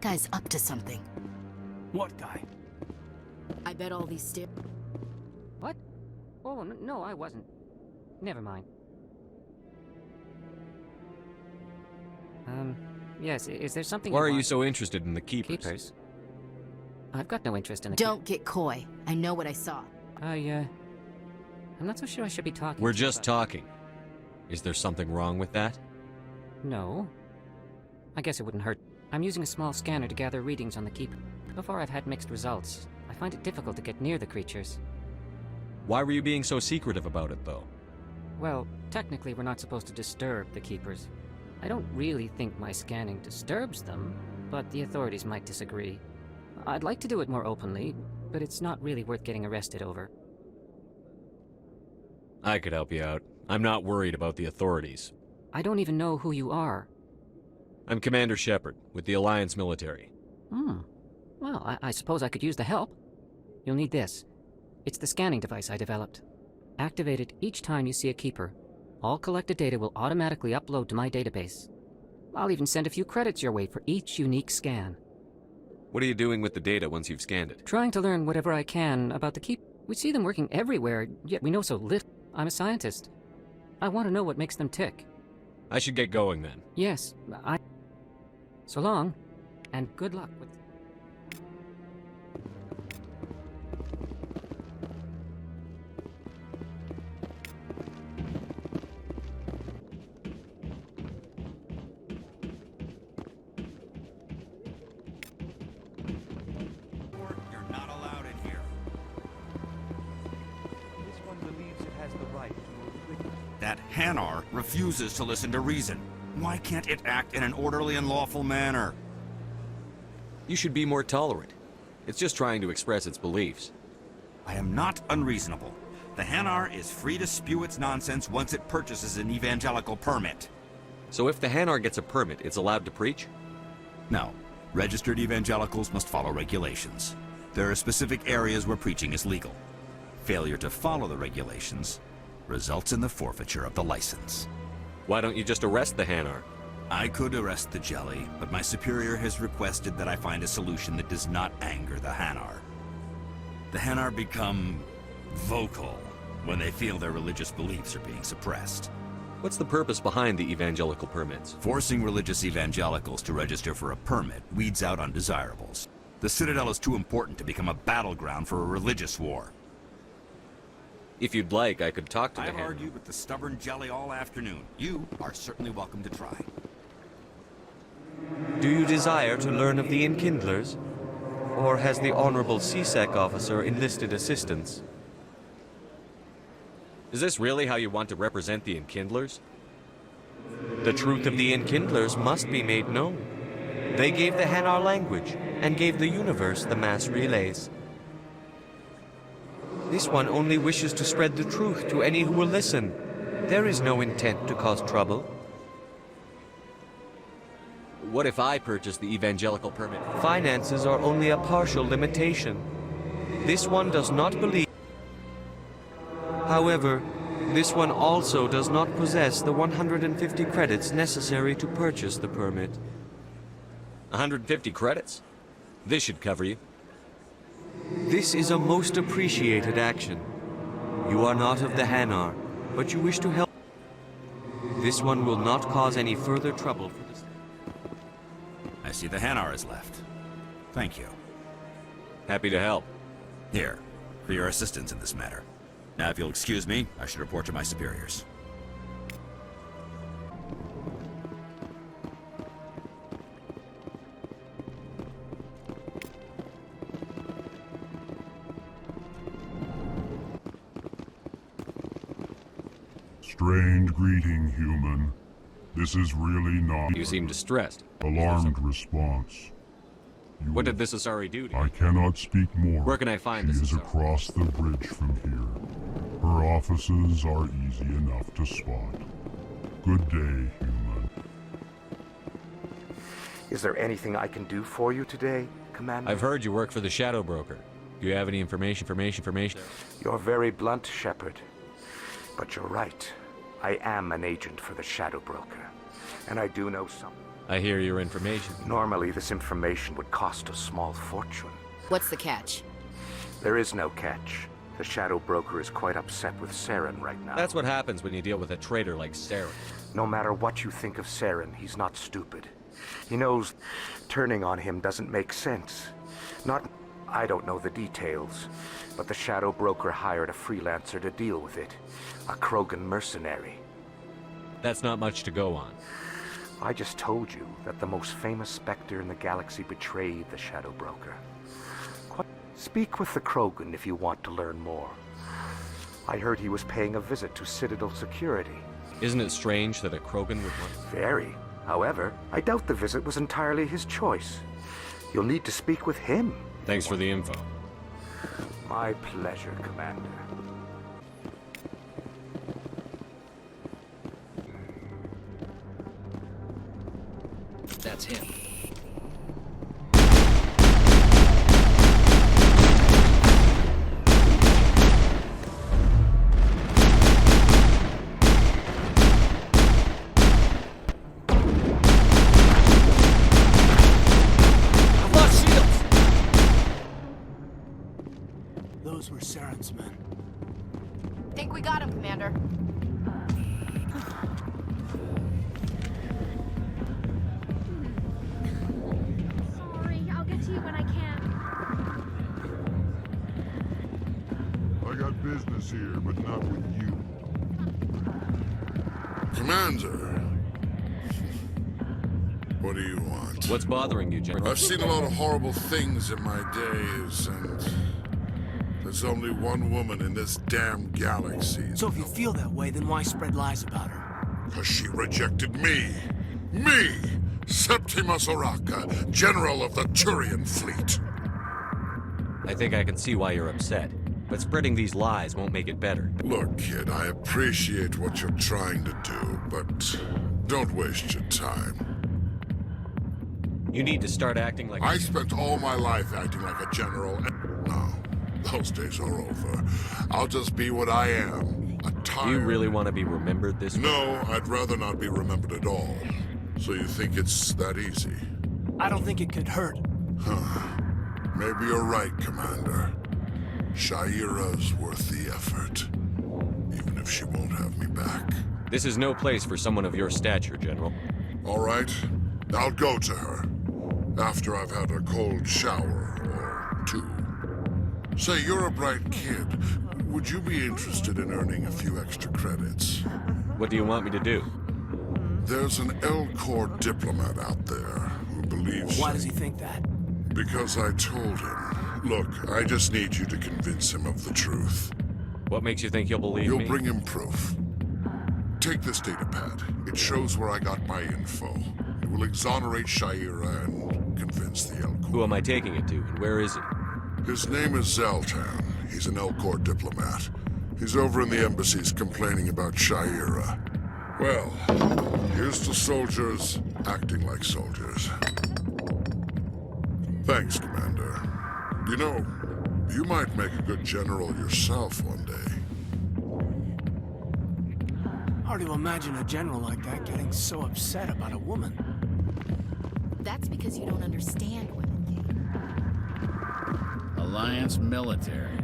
guy's up to something. What guy? I bet all these stairs... What? Oh, no, I wasn't. Never mind. Yes, is there something Why are you so interested in the Keepers? Keepers? I've got no interest in the Don't get coy. I know what I saw. I'm not so sure I should be talking We're to you just talking. Is there something wrong with that? No. I guess it wouldn't hurt. I'm using a small scanner to gather readings on the Keeper. Before I've had mixed results. I find it difficult to get near the creatures. Why were you being so secretive about it, though? Well, technically we're not supposed to disturb the Keepers. I don't really think my scanning disturbs them, but the authorities might disagree. I'd like to do it more openly, but it's not really worth getting arrested over. I could help you out. I'm not worried about the authorities. I don't even know who you are. I'm Commander Shepard, with the Alliance military. Well, I suppose I could use the help. You'll need this. It's the scanning device I developed. Activate it each time you see a Keeper. All collected data will automatically upload to my database. I'll even send a few credits your way for each unique scan. What are you doing with the data once you've scanned it? Trying to learn whatever I can about the Keep. We see them working everywhere, yet we know so little. I'm a scientist. I want to know what makes them tick. I should get going then. Yes, So long, and good luck with... You're not allowed in here. This one believes it has the right to move quickly. That Hanar refuses to listen to reason. Why can't it act in an orderly and lawful manner? You should be more tolerant. It's just trying to express its beliefs. I am not unreasonable. The Hanar is free to spew its nonsense once it purchases an evangelical permit. So if the Hanar gets a permit, it's allowed to preach? No. Registered evangelicals must follow regulations. There are specific areas where preaching is legal. Failure to follow the regulations results in the forfeiture of the license. Why don't you just arrest the Hanar? I could arrest the jelly, but my superior has requested that I find a solution that does not anger the Hanar. The Hanar become vocal when they feel their religious beliefs are being suppressed. What's the purpose behind the evangelical permits? Forcing religious evangelicals to register for a permit weeds out undesirables. The Citadel is too important to become a battleground for a religious war. If you'd like, I could talk to the I've Hanar. argued with the stubborn jelly all afternoon. You are certainly welcome to try. Do you desire to learn of the Enkindlers? Or has the Honorable CSEC officer enlisted assistance? Is this really how you want to represent the Enkindlers? The truth of the Enkindlers must be made known. They gave the Hanar language, and gave the universe the mass relays. This one only wishes to spread the truth to any who will listen. There is no intent to cause trouble. What if I purchase the evangelical permit? Finances are only a partial limitation. This one does not believe. However, this one also does not possess the 150 credits necessary to purchase the permit. 150 credits? This should cover you. This is a most appreciated action. You are not of the Hanar, but you wish to help. This one will not cause any further trouble for this. I see the Hanar is left. Thank you. Happy to help. Here, for your assistance in this matter. Now, if you'll excuse me, I should report to my superiors. Strange greeting, human. This is really not... You seem distressed. Alarmed response. What did this Asari do to you? I cannot speak more. Where can I find She this is Asari? across the bridge from here. Her offices are easy enough to spot. Good day, human. Is there anything I can do for you today, Commander? I've heard you work for the Shadow Broker. Do you have any information? You're very blunt, Shepard. But you're right. I am an agent for the Shadow Broker. And I do know something. I hear your information. Normally, this information would cost a small fortune. What's the catch? There is no catch. The Shadow Broker is quite upset with Saren right now. That's what happens when you deal with a traitor like Saren. No matter what you think of Saren, he's not stupid. He knows turning on him doesn't make sense. I don't know the details, but the Shadow Broker hired a freelancer to deal with it. A Krogan mercenary. That's not much to go on. I just told you that the most famous Spectre in the galaxy betrayed the Shadow Broker. Speak with the Krogan if you want to learn more. I heard he was paying a visit to Citadel security. Isn't it strange that a Krogan would want... Very. However, I doubt the visit was entirely his choice. You'll need to speak with him. Thanks for the info. My pleasure, Commander. That's him. Those were Saren's men. Think we got him, Commander. Sorry, I'll get to you when I can. I got business here, but not with you. Commander. What do you want? What's bothering you, General? I've seen a lot of horrible things in my days, and there's only one woman in this damn galaxy. So if you feel that way, then why spread lies about her? Because she rejected me. Me! Septimus Oraka, General of the Turian Fleet. I think I can see why you're upset. But spreading these lies won't make it better. Look, kid, I appreciate what you're trying to do, but don't waste your time. You need to start acting like... I spent all my life acting like a general. No, those days are over. I'll just be what I am. A tired... Do you really want to be remembered this way? No, I'd rather not be remembered at all. So you think it's that easy? I don't think it could hurt. Huh. Maybe you're right, Commander. Shaira's worth the effort. Even if she won't have me back. This is no place for someone of your stature, General. All right. I'll go to her. After I've had a cold shower or two. Say, you're a bright kid. Would you be interested in earning a few extra credits? What do you want me to do? There's an L-Corps diplomat out there who believes... Why does he think that? Because I told him. Look, I just need you to convince him of the truth. What makes you think he'll believe You'll me? bring him proof. Take this data pad. It shows where I got my info. It will exonerate Shaira and convince the L-Corps. Who am I taking it to, and where is he? His name is Zoltan. He's an L-Corps diplomat. He's over in the embassies complaining about Shaira. Well, here's to soldiers acting like soldiers. Thanks, Commander. You know, you might make a good general yourself one day. Hard to imagine a general like that getting so upset about a woman. That's because you don't understand women, Kate. Alliance military.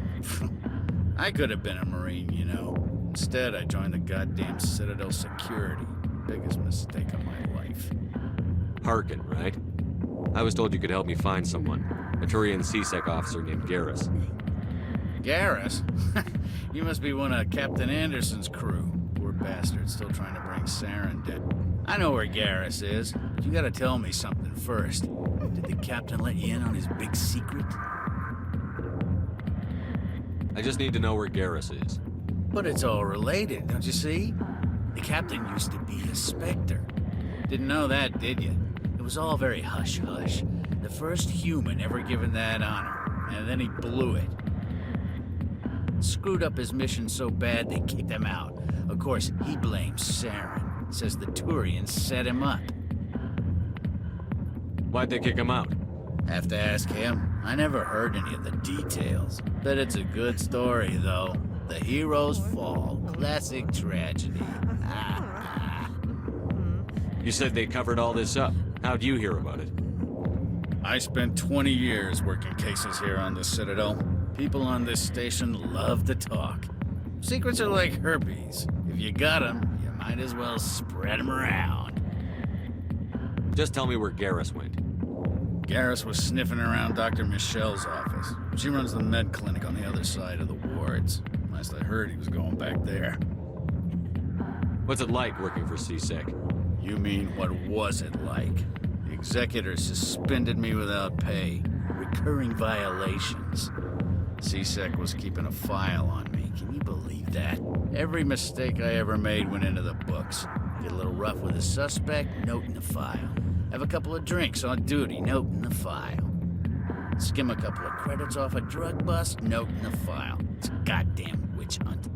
I could have been a Marine, you know. Instead, I joined the goddamn Citadel security. Biggest mistake of my life. Harkin, right? I was told you could help me find someone. A Turian CSEC officer named Garrus. Garrus? You must be one of Captain Anderson's crew. Poor bastard still trying to bring Saren down. I know where Garrus is, but you gotta tell me something first. Did the captain let you in on his big secret? I just need to know where Garrus is. But it's all related, don't you see? The captain used to be a Spectre. Didn't know that, did you? It was all very hush-hush. The first human ever given that honor, and then he blew it. Screwed up his mission so bad they kicked him out. Of course, he blames Saren. Says the Turians set him up. Why'd they kick him out? Have to ask him. I never heard any of the details. Bet it's a good story, though. The heroes fall. Classic tragedy. You said they covered all this up. How'd you hear about it? I spent 20 years working cases here on the Citadel. People on this station love to talk. Secrets are like herpes. If you got 'em, you might as well spread 'em around. Just tell me where Garrus went. Garrus was sniffing around Dr. Michelle's office. She runs the med clinic on the other side of the wards. Last I heard, he was going back there. What's it like working for C-Sec? You mean, what was it like? The executor suspended me without pay. Recurring violations. C-Sec was keeping a file on me. Can you believe that? Every mistake I ever made went into the books. Get a little rough with a suspect, note in the file. Have a couple of drinks on duty, note in the file. Skim a couple of credits off a drug bust, note in the file. It's a goddamn witch hunt.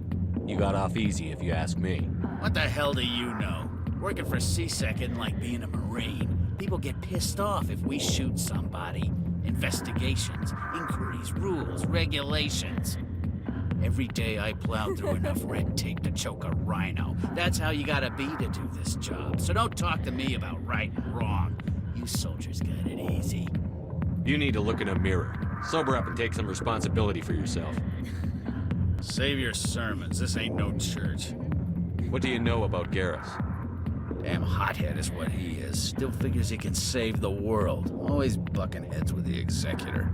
You got off easy, if you ask me. What the hell do you know? Working for C-Sec isn't like being a Marine. People get pissed off if we shoot somebody. Investigations, inquiries, rules, regulations. Every day I plowed through enough red tape to choke a rhino. That's how you gotta be to do this job. So don't talk to me about right and wrong. You soldiers got it easy. You need to look in a mirror. Sober up and take some responsibility for yourself. Save your sermons. This ain't no church. What do you know about Garrus? Damn hothead is what he is. Still figures he can save the world. Always bucking heads with the executor.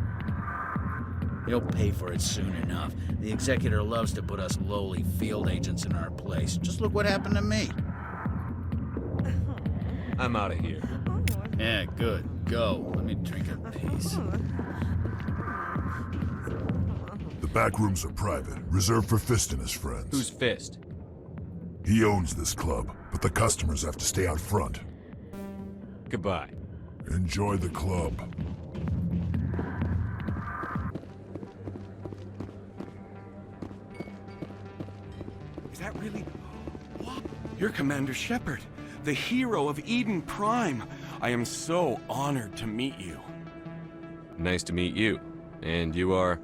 He'll pay for it soon enough. The executor loves to put us lowly field agents in our place. Just look what happened to me. I'm out of here. Yeah, good. Go. Let me drink a piece. The back rooms are private, reserved for Fist and his friends. Who's Fist? He owns this club, but the customers have to stay out front. Goodbye. Enjoy the club. Is that really... What? You're Commander Shepard, the hero of Eden Prime. I am so honored to meet you. Nice to meet you. And you are?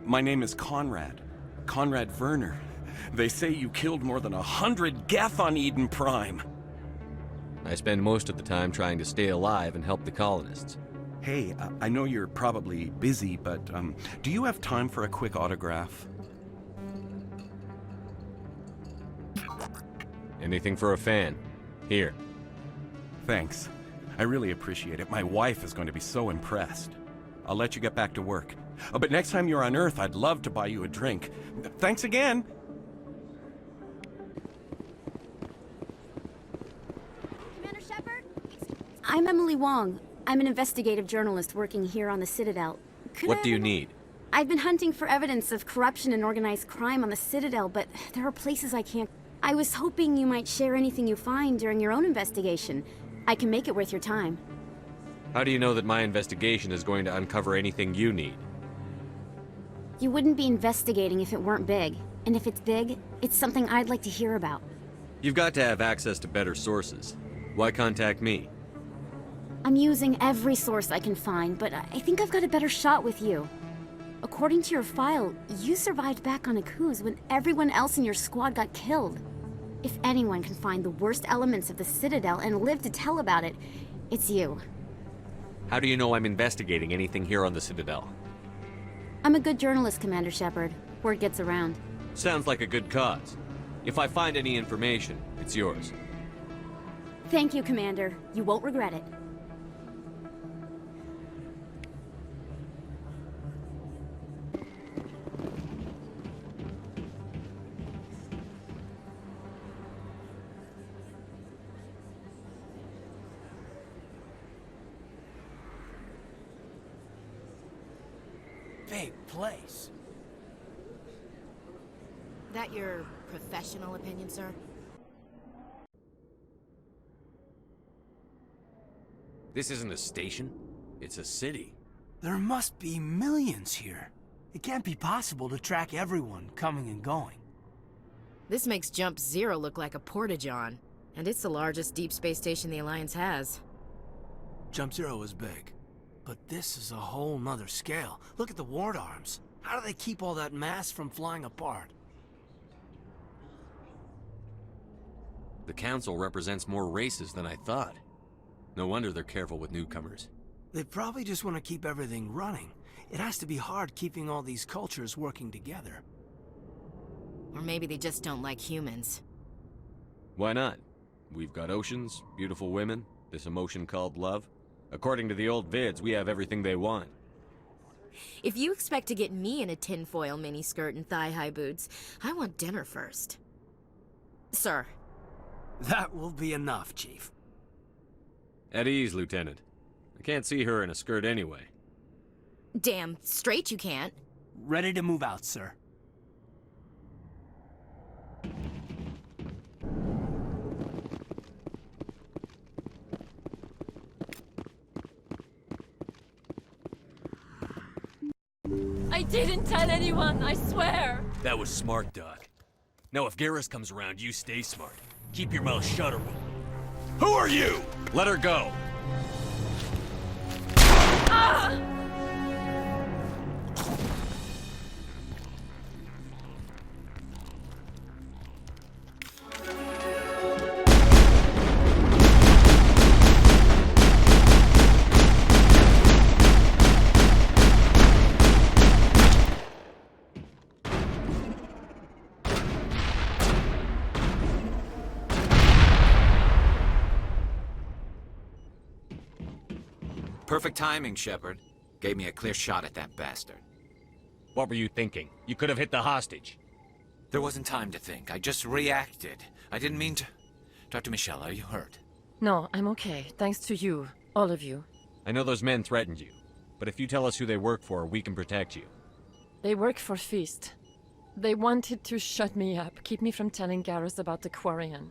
My name is Conrad. Conrad Werner. They say you killed more than 100 Geth on Eden Prime. I spend most of the time trying to stay alive and help the colonists. Hey, I know you're probably busy, but do you have time for a quick autograph? Anything for a fan. Here. Thanks. I really appreciate it. My wife is going to be so impressed. I'll let you get back to work. But next time you're on Earth, I'd love to buy you a drink. Thanks again! Commander Shepard? I'm Emily Wong. I'm an investigative journalist working here on the Citadel. What do you need? I've been hunting for evidence of corruption and organized crime on the Citadel, but there are places I can't... I was hoping you might share anything you find during your own investigation. I can make it worth your time. How do you know that my investigation is going to uncover anything you need? You wouldn't be investigating if it weren't big. And if it's big, it's something I'd like to hear about. You've got to have access to better sources. Why contact me? I'm using every source I can find, but I think I've got a better shot with you. According to your file, you survived back on Akuz when everyone else in your squad got killed. If anyone can find the worst elements of the Citadel and live to tell about it, it's you. How do you know I'm investigating anything here on the Citadel? I'm a good journalist, Commander Shepard. Word gets around. Sounds like a good cause. If I find any information, it's yours. Thank you, Commander. You won't regret it. Big place. That your professional opinion, sir? This isn't a station. It's a city. There must be millions here. It can't be possible to track everyone coming and going. This makes Jump Zero look like a porta-john. And it's the largest deep space station the Alliance has. Jump Zero is big. But this is a whole nother scale. Look at the ward arms. How do they keep all that mass from flying apart? The Council represents more races than I thought. No wonder they're careful with newcomers. They probably just want to keep everything running. It has to be hard keeping all these cultures working together. Or maybe they just don't like humans. Why not? We've got oceans, beautiful women, this emotion called love. According to the old vids, we have everything they want. If you expect to get me in a tinfoil miniskirt and thigh-high boots, I want dinner first. Sir. That will be enough, Chief. At ease, Lieutenant. I can't see her in a skirt anyway. Damn straight you can't. Ready to move out, sir. I didn't tell anyone, I swear! That was smart, Doc. Now if Garrus comes around, you stay smart. Keep your mouth shut or we'll... Who are you? Let her go! Ah! Perfect timing, Shepard. Gave me a clear shot at that bastard. What were you thinking? You could have hit the hostage. There wasn't time to think. I just reacted. I didn't mean to... Dr. Michelle, are you hurt? No, I'm okay. Thanks to you. All of you. I know those men threatened you, but if you tell us who they work for, we can protect you. They work for Feast. They wanted to shut me up, keep me from telling Garrus about the Quarian.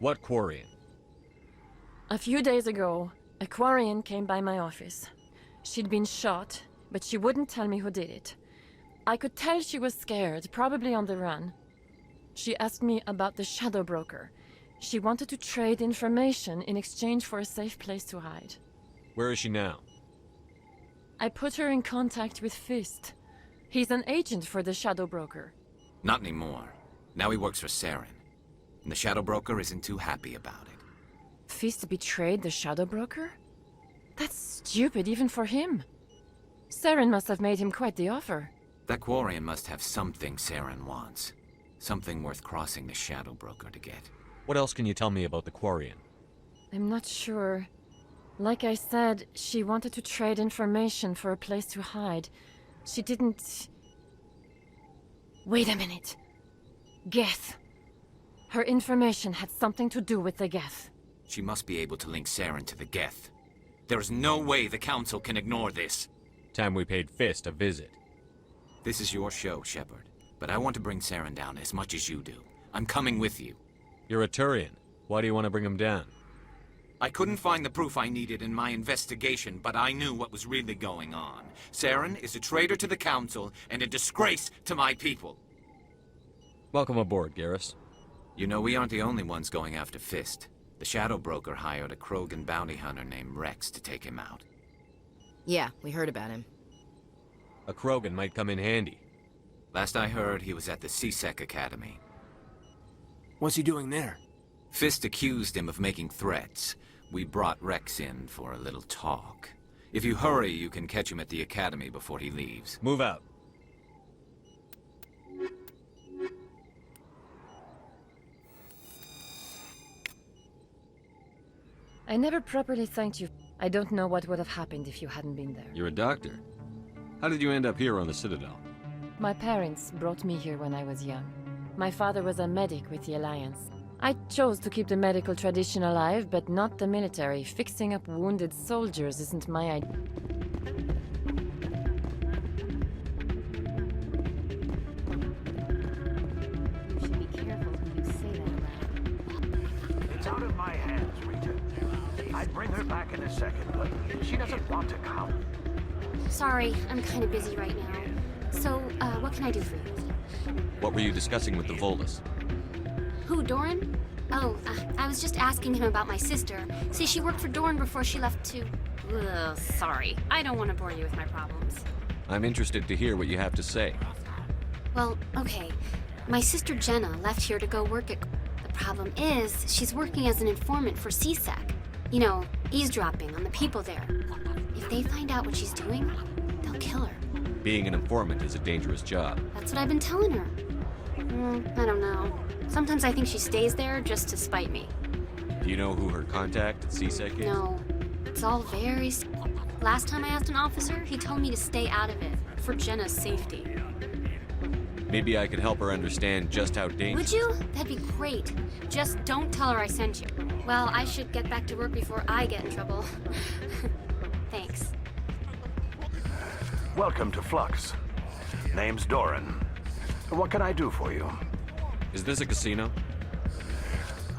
What Quarian? A few days ago, a Quarian came by my office. She'd been shot, but she wouldn't tell me who did it. I could tell she was scared, probably on the run. She asked me about the Shadow Broker. She wanted to trade information in exchange for a safe place to hide. Where is she now? I put her in contact with Fist. He's an agent for the Shadow Broker. Not anymore. Now he works for Saren. And the Shadow Broker isn't too happy about it. Fist betrayed the Shadow Broker? That's stupid even for him. Saren must have made him quite the offer. That Quarian must have something Saren wants. Something worth crossing the Shadow Broker to get. What else can you tell me about the Quarian? I'm not sure. Like I said, she wanted to trade information for a place to hide. She didn't... Wait a minute. Geth. Her information had something to do with the Geth. She must be able to link Saren to the Geth. There is no way the Council can ignore this. Time we paid Fist a visit. This is your show, Shepard. But I want to bring Saren down as much as you do. I'm coming with you. You're a Turian. Why do you want to bring him down? I couldn't find the proof I needed in my investigation, but I knew what was really going on. Saren is a traitor to the Council and a disgrace to my people. Welcome aboard, Garrus. You know, we aren't the only ones going after Fist. The Shadow Broker hired a Krogan bounty hunter named Rex to take him out. Yeah, we heard about him. A Krogan might come in handy. Last I heard, he was at the CSEC Academy. What's he doing there? Fist accused him of making threats. We brought Rex in for a little talk. If you hurry, you can catch him at the Academy before he leaves. Move out. I never properly thanked you. I don't know what would have happened if you hadn't been there. You're a doctor. How did you end up here on the Citadel? My parents brought me here when I was young. My father was a medic with the Alliance. I chose to keep the medical tradition alive, but not the military. Fixing up wounded soldiers isn't my idea. You should be careful when you say that aloud. It's out of my hands, Rita. I'd bring her back in a second, but she doesn't want to come. Sorry, I'm kind of busy right now. So, what can I do for you? What were you discussing with the Volus? Who, Doran? Oh, I was just asking him about my sister. See, she worked for Doran before she left to... Ugh, sorry. I don't want to bore you with my problems. I'm interested to hear what you have to say. Well, okay. My sister Jenna left here to go work at... The problem is, she's working as an informant for CSEC. You know, eavesdropping on the people there. If they find out what she's doing, they'll kill her. Being an informant is a dangerous job. That's what I've been telling her. I don't know. Sometimes I think she stays there just to spite me. Do you know who her contact at CSEC is? No. It's all very... Last time I asked an officer, he told me to stay out of it, for Jenna's safety. Maybe I could help her understand just how dangerous... Would you? That'd be great. Just don't tell her I sent you. Well, I should get back to work before I get in trouble. Thanks. Welcome to Flux. Name's Doran. What can I do for you? Is this a casino?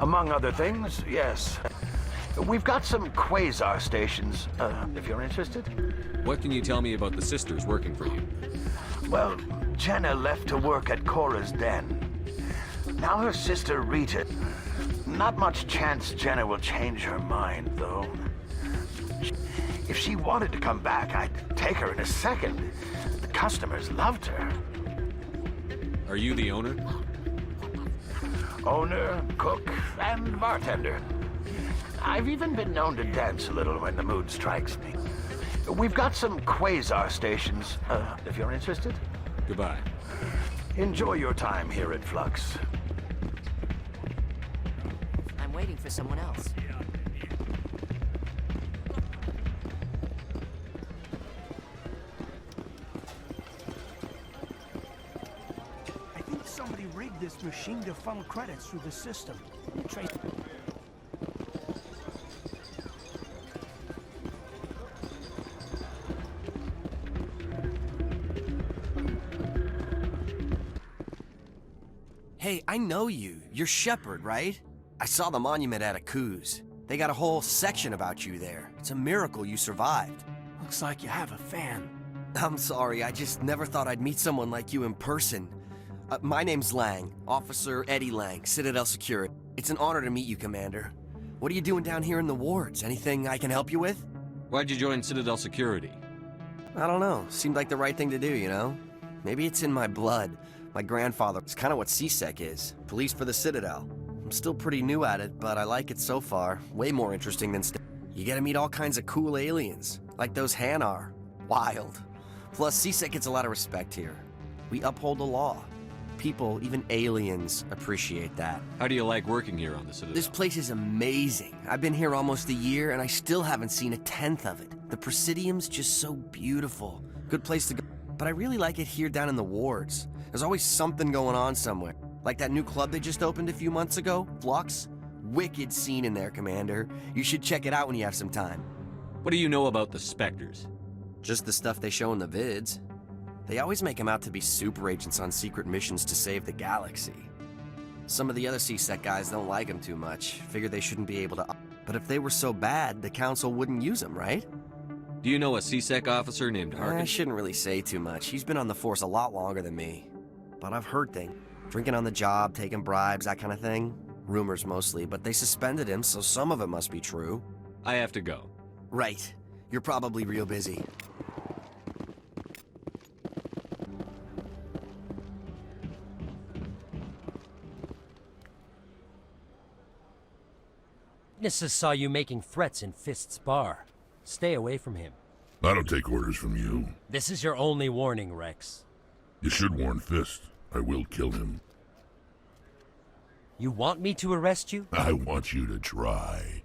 Among other things, yes. We've got some quasar stations, if you're interested. What can you tell me about the sisters working for you? Well, Jenna left to work at Cora's den. Now her sister Rita. Not much chance Jenna will change her mind, though. If she wanted to come back, I'd take her in a second. The customers loved her. Are you the owner? Owner, cook, and bartender. I've even been known to dance a little when the mood strikes me. We've got some quasar stations, if you're interested. Goodbye. Enjoy your time here at Flux. I'm waiting for someone else. I think somebody rigged this machine to funnel credits through the system. Hey, I know you. You're Shepard, right? I saw the monument at Aku's. They got a whole section about you there. It's a miracle you survived. Looks like you have a fan. I'm sorry, I just never thought I'd meet someone like you in person. My name's Lang, Officer Eddie Lang, Citadel Security. It's an honor to meet you, Commander. What are you doing down here in the wards? Anything I can help you with? Why'd you join Citadel Security? I don't know. Seemed like the right thing to do, you know? Maybe it's in my blood. My grandfather, it's kind of what CSEC is. Police for the Citadel. I'm still pretty new at it, but I like it so far. Way more interesting than you get to meet all kinds of cool aliens, like those Hanar. Wild. Plus, CSEC gets a lot of respect here. We uphold the law. People, even aliens, appreciate that. How do you like working here on the Citadel? This place is amazing. I've been here almost a year, and I still haven't seen a tenth of it. The Presidium's just so beautiful. Good place to go. But I really like it here down in the wards. There's always something going on somewhere. Like that new club they just opened a few months ago, Flux. Wicked scene in there, Commander. You should check it out when you have some time. What do you know about the Spectres? Just the stuff they show in the vids. They always make them out to be super agents on secret missions to save the galaxy. Some of the other CSEC guys don't like them too much. Figure they shouldn't be able to... But if they were so bad, the Council wouldn't use them, right? Do you know a CSEC officer named Harkin? I shouldn't really say too much. He's been on the force a lot longer than me. But I've heard things. Drinking on the job, taking bribes, that kind of thing. Rumors mostly, but they suspended him, so some of it must be true. I have to go. Right. You're probably real busy. Witnesses saw you making threats in Fist's bar. Stay away from him. I don't take orders from you. This is your only warning, Rex. You should warn Fist. I will kill him. You want me to arrest you? I want you to try.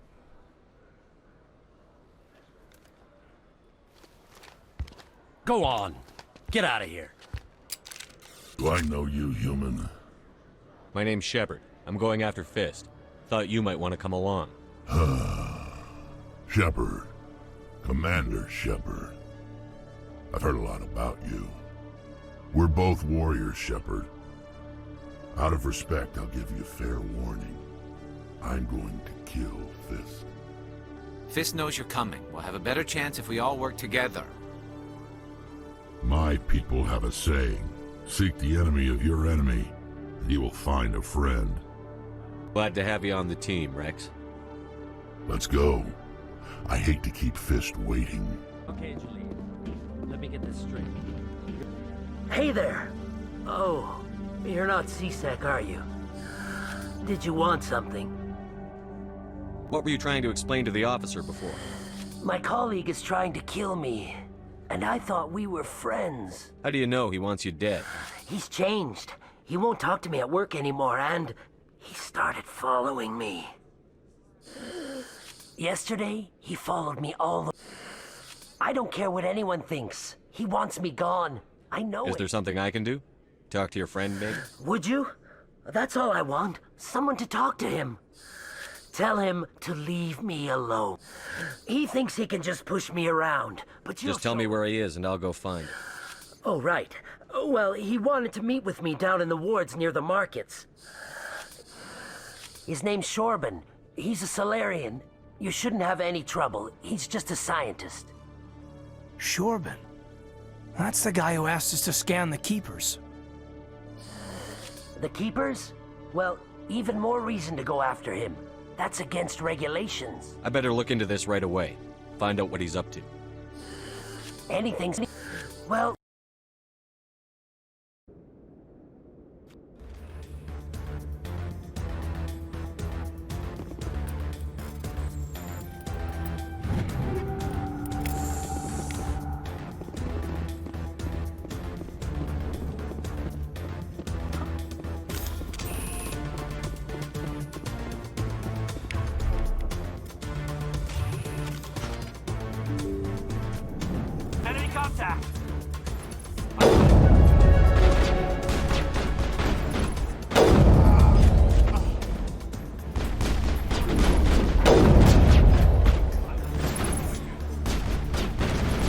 Go on. Get out of here. Do I know you, human? My name's Shepard. I'm going after Fist. Thought you might want to come along. Shepard. Commander Shepard. I've heard a lot about you. We're both warriors, Shepard. Out of respect, I'll give you fair warning. I'm going to kill Fist. Fist knows you're coming. We'll have a better chance if we all work together. My people have a saying. Seek the enemy of your enemy, and you will find a friend. Glad to have you on the team, Rex. Let's go. I hate to keep Fist waiting. Okay, Julian. Let me get this straight. Hey there! Oh, you're not CSEC, are you? Did you want something? What were you trying to explain to the officer before? My colleague is trying to kill me, and I thought we were friends. How do you know he wants you dead? He's changed. He won't talk to me at work anymore, and he started following me. Yesterday, he followed me all the... I don't care what anyone thinks. He wants me gone. I know Is there something I can do? Talk to your friend, maybe? Would you? That's all I want. Someone to talk to him. Tell him to leave me alone. He thinks he can just push me around, but Just tell me where he is and I'll go find him. Oh, right. Well, he wanted to meet with me down in the wards near the markets. His name's Shorban. He's a Solarian. You shouldn't have any trouble. He's just a scientist. Shorban? That's the guy who asked us to scan the Keepers. The Keepers? Well, even more reason to go after him. That's against regulations. I better look into this right away. Find out what he's up to. Anything's... Well... Enemy contact!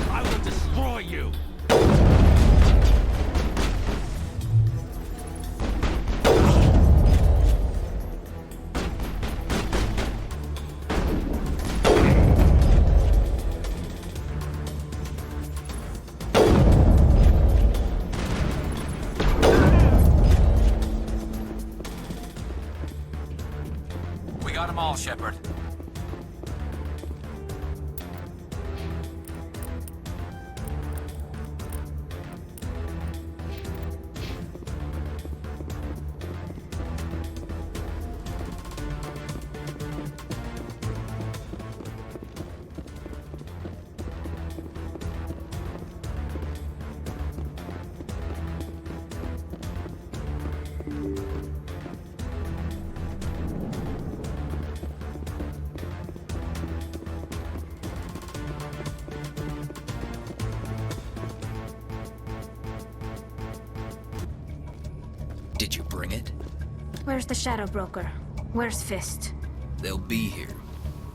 I will destroy you! We got them all, Shepard. Did you bring it? Where's the Shadow Broker? Where's Fist? They'll be here.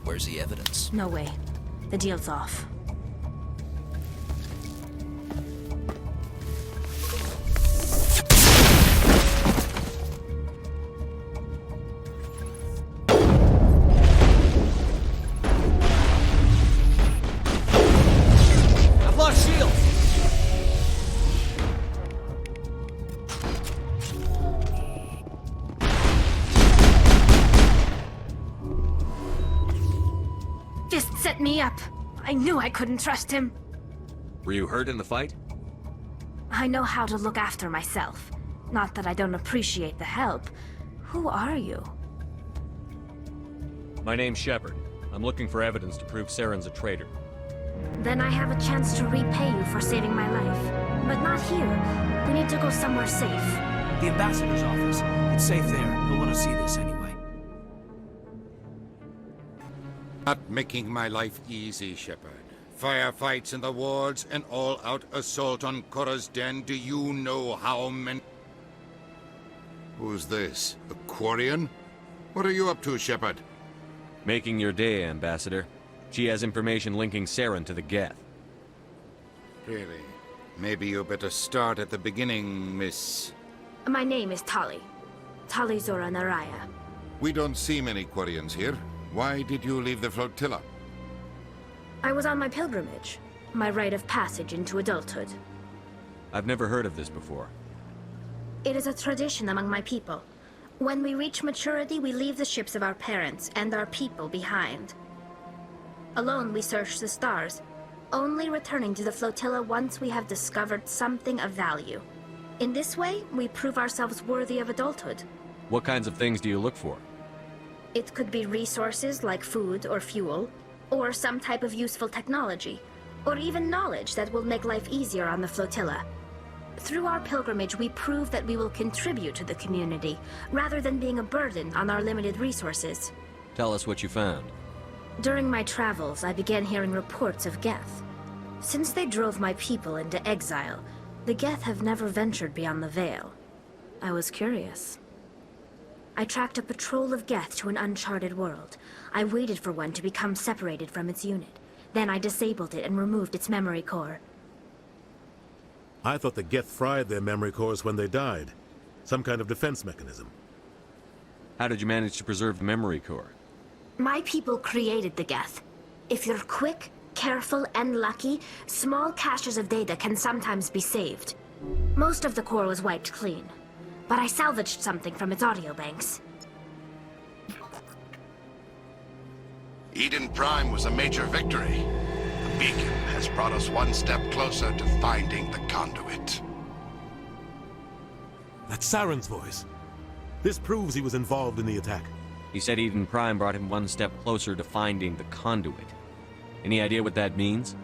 Where's the evidence? No way. The deal's off. I've lost shields! Fist set me up. I knew I couldn't trust him. Were you hurt in the fight? I know how to look after myself. Not that I don't appreciate the help. Who are you? My name's Shepard. I'm looking for evidence to prove Saren's a traitor. Then I have a chance to repay you for saving my life. But not here. We need to go somewhere safe. The ambassador's office. It's safe there. He'll want to see this anyway. Not making my life easy, Shepard. Firefights in the wards, an all-out assault on Korra's den. Do you know how many... Who's this? A Quarian? What are you up to, Shepard? Making your day, Ambassador. She has information linking Saren to the Geth. Really? Maybe you better start at the beginning, Miss... My name is Tali. Tali Zora Naraya. We don't see many Quarians here. Why did you leave the flotilla? I was on my pilgrimage. My rite of passage into adulthood. I've never heard of this before. It is a tradition among my people. When we reach maturity, we leave the ships of our parents and our people behind. Alone, we search the stars, only returning to the flotilla once we have discovered something of value. In this way, we prove ourselves worthy of adulthood. What kinds of things do you look for? It could be resources like food or fuel, or some type of useful technology, or even knowledge that will make life easier on the flotilla. Through our pilgrimage, we prove that we will contribute to the community, rather than being a burden on our limited resources. Tell us what you found. During my travels, I began hearing reports of Geth. Since they drove my people into exile, the Geth have never ventured beyond the Veil. I was curious. I tracked a patrol of Geth to an uncharted world. I waited for one to become separated from its unit. Then I disabled it and removed its memory core. I thought the Geth fried their memory cores when they died. Some kind of defense mechanism. How did you manage to preserve the memory core? My people created the Geth. If you're quick, careful, and lucky, small caches of data can sometimes be saved. Most of the core was wiped clean, but I salvaged something from its audio banks. Eden Prime was a major victory. The beacon has brought us one step closer to finding the conduit. That's Saren's voice. This proves he was involved in the attack. He said Eden Prime brought him one step closer to finding the conduit. Any idea what that means?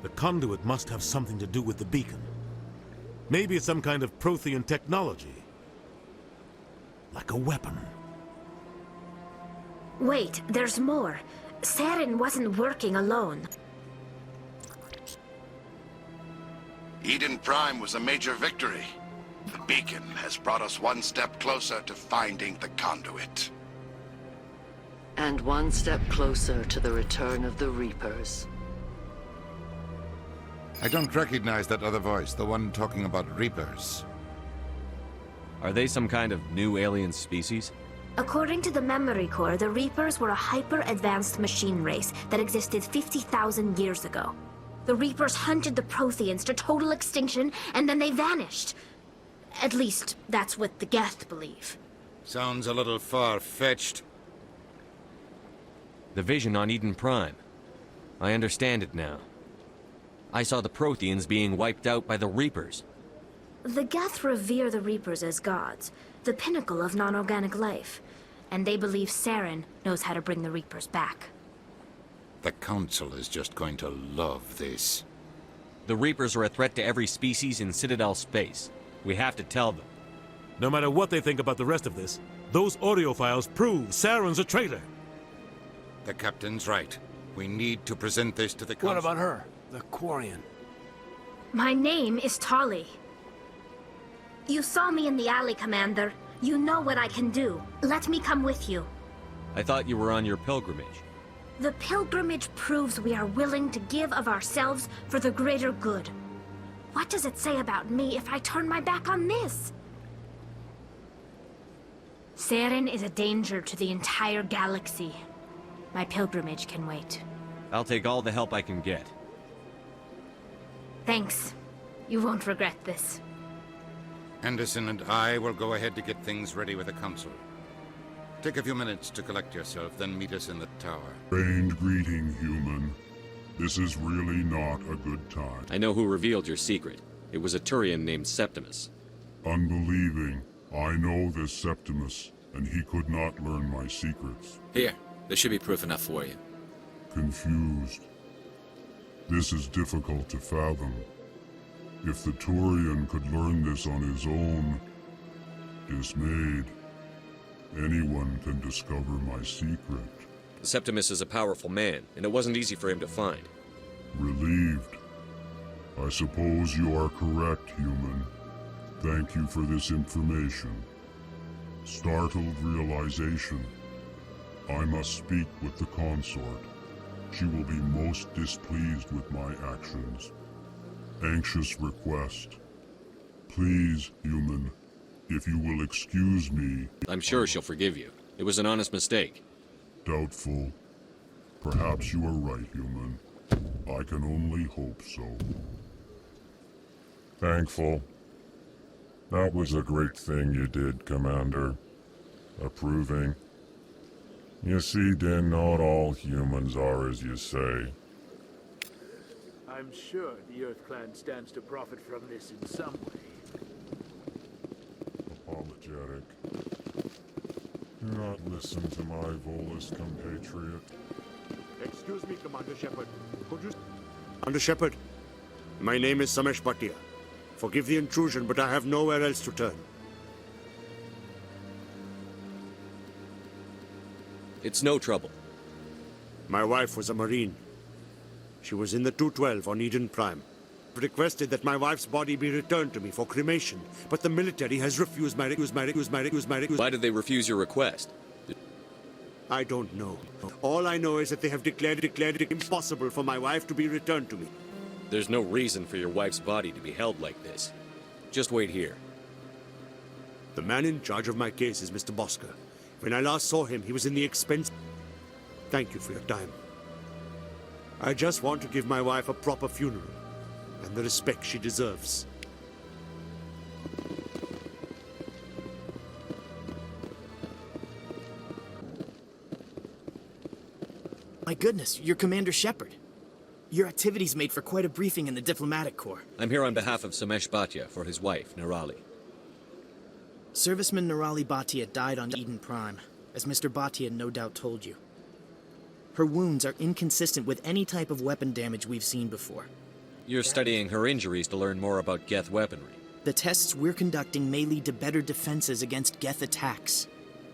The conduit must have something to do with the beacon. Maybe it's some kind of Prothean technology. Like a weapon. Wait, there's more. Saren wasn't working alone. Eden Prime was a major victory. The beacon has brought us one step closer to finding the conduit. And one step closer to the return of the Reapers. I don't recognize that other voice, the one talking about Reapers. Are they some kind of new alien species? According to the memory core, the Reapers were a hyper-advanced machine race that existed 50,000 years ago. The Reapers hunted the Protheans to total extinction, and then they vanished. At least, that's what the Geth believe. Sounds a little far-fetched. The vision on Eden Prime. I understand it now. I saw the Protheans being wiped out by the Reapers. The Geth revere the Reapers as gods, the pinnacle of non-organic life. And they believe Saren knows how to bring the Reapers back. The Council is just going to love this. The Reapers are a threat to every species in Citadel space. We have to tell them. No matter what they think about the rest of this, those audio files prove Saren's a traitor. The Captain's right. We need to present this to the Council. What about her? The Quarian. My name is Tali. You saw me in the alley, Commander. You know what I can do. Let me come with you. I thought you were on your pilgrimage. The pilgrimage proves we are willing to give of ourselves for the greater good. What does it say about me if I turn my back on this? Saren is a danger to the entire galaxy. My pilgrimage can wait. I'll take all the help I can get. Thanks. You won't regret this. Anderson and I will go ahead to get things ready with the Council. Take a few minutes to collect yourself, then meet us in the tower. Trained greeting, human. This is really not a good time. I know who revealed your secret. It was a Turian named Septimus. Unbelieving. I know this Septimus, and he could not learn my secrets. Here, there should be proof enough for you. Confused. This is difficult to fathom. If the Turian could learn this on his own, dismayed, anyone can discover my secret. Septimus is a powerful man, and it wasn't easy for him to find. Relieved. I suppose you are correct, human. Thank you for this information. Startled realization. I must speak with the consort. She will be most displeased with my actions. Anxious request. Please, human, if you will excuse me... I'm sure she'll forgive you. It was an honest mistake. Doubtful. Perhaps you are right, human. I can only hope so. Thankful. That was a great thing you did, Commander. Approving. You see, Din, not all humans are as you say. I'm sure the Earth Clan stands to profit from this in some way. Apologies. apologetic. Do not listen to my Volus compatriot. Excuse me, Commander Shepard. Could you... Commander Shepard, my name is Samesh Bhatia. Forgive the intrusion, but I have nowhere else to turn. It's no trouble. My wife was a Marine. She was in the 212 on Eden Prime. Requested that my wife's body be returned to me for cremation, but the military has refused my Why did they refuse your request? I don't know. All I know is that they have declared it impossible for my wife to be returned to me. There's no reason for your wife's body to be held like this. Just wait here. The man in charge of my case is Mr. Bosker. When I last saw him, he was in the expense... Thank you for your time. I just want to give my wife a proper funeral, and the respect she deserves. My goodness, you're Commander Shepard. Your activities made for quite a briefing in the diplomatic corps. I'm here on behalf of Samesh Bhatia for his wife, Nirali. Serviceman Nirali Bhatia died on Eden Prime, as Mr. Bhatia no doubt told you. Her wounds are inconsistent with any type of weapon damage we've seen before. You're studying her injuries to learn more about Geth weaponry. The tests we're conducting may lead to better defenses against Geth attacks.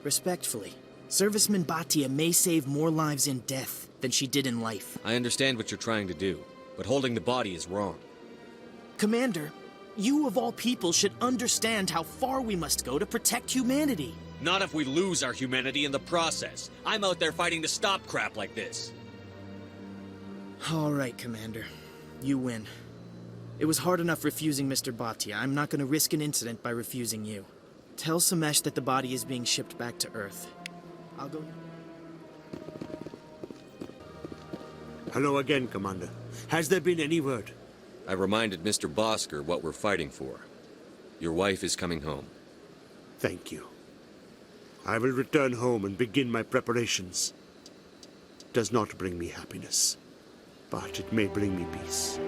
Respectfully, Serviceman Bhatia may save more lives in death than she did in life. I understand what you're trying to do, but holding the body is wrong. Commander, you of all people should understand how far we must go to protect humanity. Not if we lose our humanity in the process. I'm out there fighting to stop crap like this. All right, Commander. You win. It was hard enough refusing Mr. Bhatia. I'm not going to risk an incident by refusing you. Tell Samesh that the body is being shipped back to Earth. I'll go... Hello again, Commander. Has there been any word? I reminded Mr. Bosker what we're fighting for. Your wife is coming home. Thank you. I will return home and begin my preparations. It does not bring me happiness, but it may bring me peace.